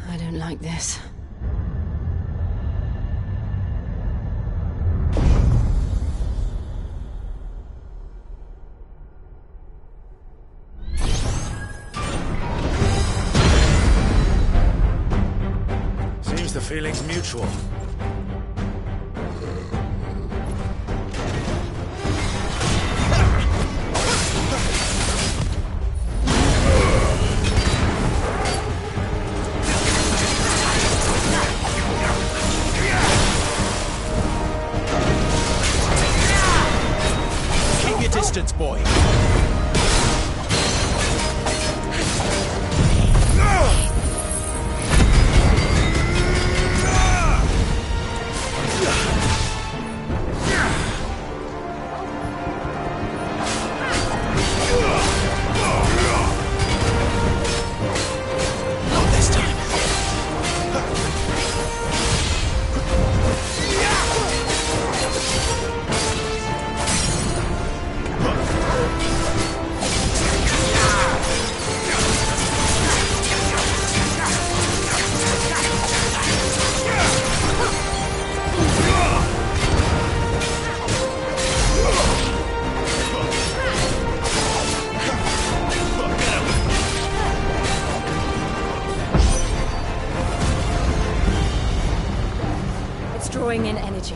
I don't like this. Seems the feeling's mutual. drawing in energy.